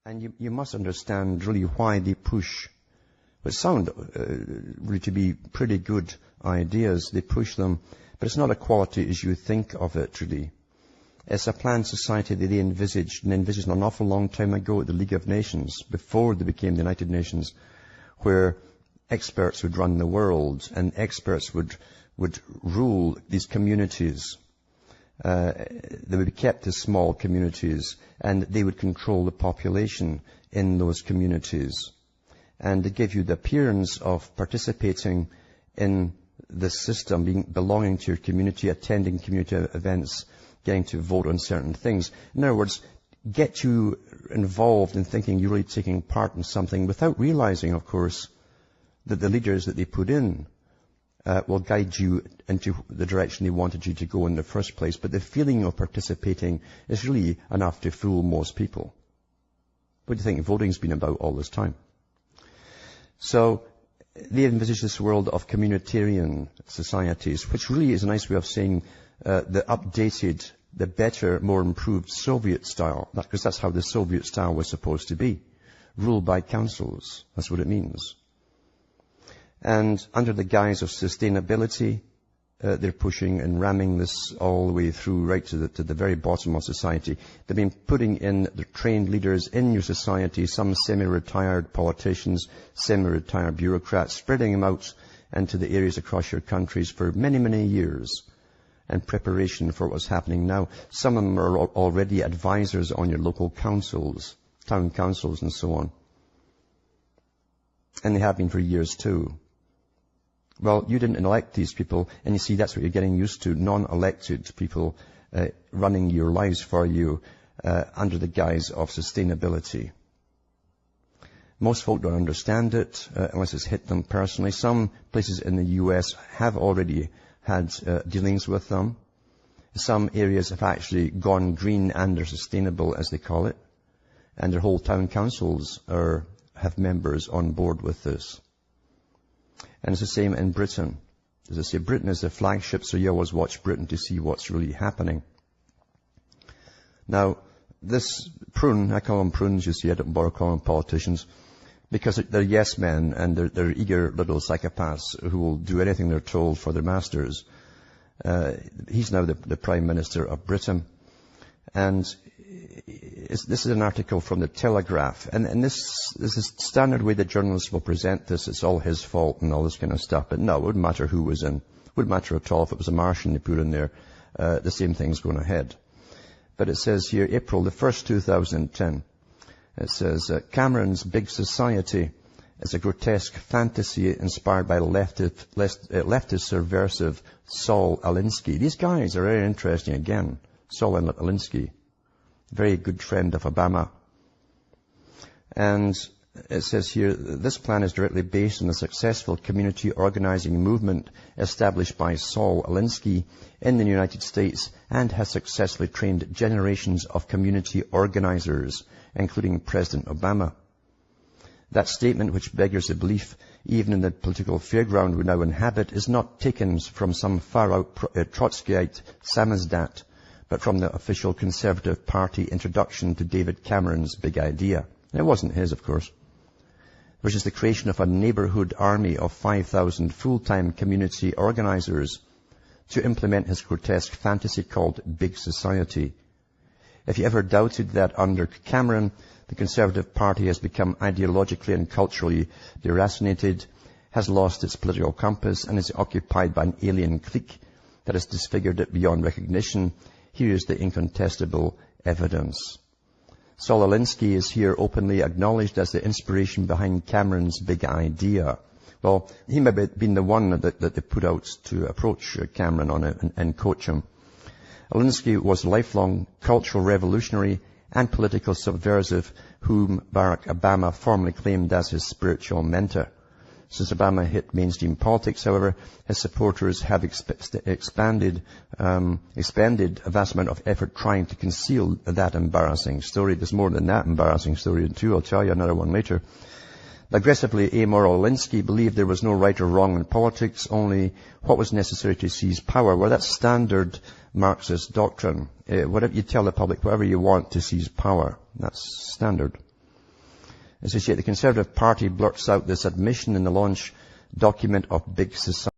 And you must understand really why they push what sound really to be pretty good ideas. They push them, but it's not equality as you think of it, really. It's a planned society that they envisaged an awful long time ago at the League of Nations, before they became the United Nations, where experts would run the world and experts would rule these communities. They would be kept as small communities, and they would control the population in those communities. And they give you the appearance of participating in the system, belonging to your community, attending community events, getting to vote on certain things. In other words, get you involved in thinking you're really taking part in something without realizing, of course, that the leaders that they put in will guide you into the direction they wanted you to go in the first place. But the feeling of participating is really enough to fool most people. What do you think voting's been about all this time? So they envisage this world of communitarian societies, which really is a nice way of saying the updated, the better, more improved Soviet style. Because that's how the Soviet style was supposed to be. Ruled by councils. That's what it means. And under the guise of sustainability, they're pushing and ramming this all the way through right to the very bottom of society. They've been putting in the trained leaders in your society, some semi-retired politicians, semi-retired bureaucrats, spreading them out into the areas across your countries for many, many years in preparation for what's happening now. Some of them are already advisors on your local councils, town councils and so on. And they have been for years too. Well, you didn't elect these people, and you see that's what you're getting used to, non-elected people running your lives for you under the guise of sustainability. Most folk don't understand it unless it's hit them personally. Some places in the US have already had dealings with them. Some areas have actually gone green and are sustainable, as they call it. And their whole town councils have members on board with this. And it's the same in Britain. As I say, Britain is the flagship, so you always watch Britain to see what's really happening. Now, this prune, I call them prunes, you see, I don't bother calling them politicians, because they're yes men and they're eager little psychopaths who will do anything they're told for their masters. He's now the Prime Minister of Britain. And this is an article from the Telegraph. And this is standard way that journalists will present this. It's all his fault and all this kind of stuff. But no, it wouldn't matter who was in. It wouldn't matter at all if it was a Martian they put in there. The same thing's going ahead. But it says here, April the 1st, 2010. It says, Cameron's Big Society is a grotesque fantasy inspired by leftist subversive Saul Alinsky. These guys are very interesting again. Saul Alinsky, very good friend of Obama. And it says here, this plan is directly based on the successful community organizing movement established by Saul Alinsky in the United States and has successfully trained generations of community organizers, including President Obama. That statement, which beggars the belief even in the political fairground we now inhabit, is not taken from some far-out Trotskyite samizdat, but from the official Conservative Party introduction to David Cameron's big idea. And it wasn't his, of course, which is the creation of a neighborhood army of 5,000 full-time community organizers to implement his grotesque fantasy called Big Society. If you ever doubted that under Cameron, the Conservative Party has become ideologically and culturally deracinated, has lost its political compass, and is occupied by an alien clique that has disfigured it beyond recognition, here is the incontestable evidence. Saul Alinsky is here openly acknowledged as the inspiration behind Cameron's big idea. Well, he may have been the one that they put out to approach Cameron on it and coach him. Alinsky was a lifelong cultural revolutionary and political subversive whom Barack Obama formerly claimed as his spiritual mentor. Since Obama hit mainstream politics, however, his supporters have expended a vast amount of effort trying to conceal that embarrassing story. There's more than that embarrassing story too. I'll tell you another one later. The aggressively amoral Alinsky believed there was no right or wrong in politics, only what was necessary to seize power. Well, that's standard Marxist doctrine. Whatever you tell the public, whatever you want to seize power. That's standard. As I say, the Conservative Party blurts out this admission in the launch document of Big Society.